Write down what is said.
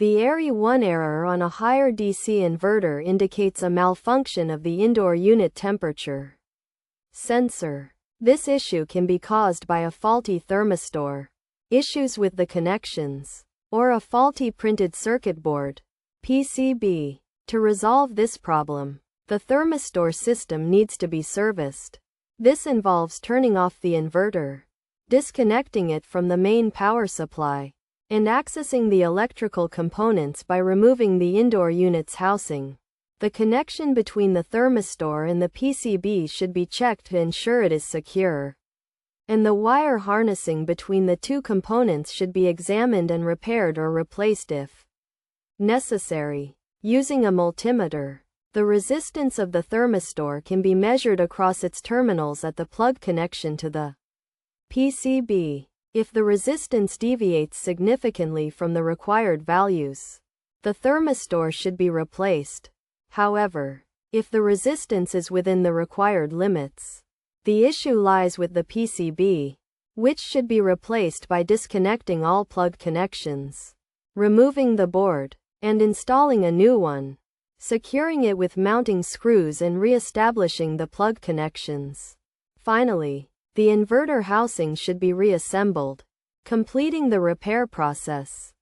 The ARI1 error on a higher DC inverter indicates a malfunction of the indoor unit temperature sensor. This issue can be caused by a faulty thermistor, issues with the connections, or a faulty printed circuit board (PCB). To resolve this problem, the thermistor system needs to be serviced. This involves turning off the inverter, disconnecting it from the main power supply, and accessing the electrical components by removing the indoor unit's housing. The connection between the thermistor and the PCB should be checked to ensure it is secure, and the wire harnessing between the two components should be examined and repaired or replaced if necessary. Using a multimeter, the resistance of the thermistor can be measured across its terminals at the plug connection to the PCB. If the resistance deviates significantly from the required values, the thermistor should be replaced. However, if the resistance is within the required limits, the issue lies with the PCB, which should be replaced by disconnecting all plug connections, removing the board, and installing a new one, securing it with mounting screws and re-establishing the plug connections. Finally, the inverter housing should be reassembled, completing the repair process.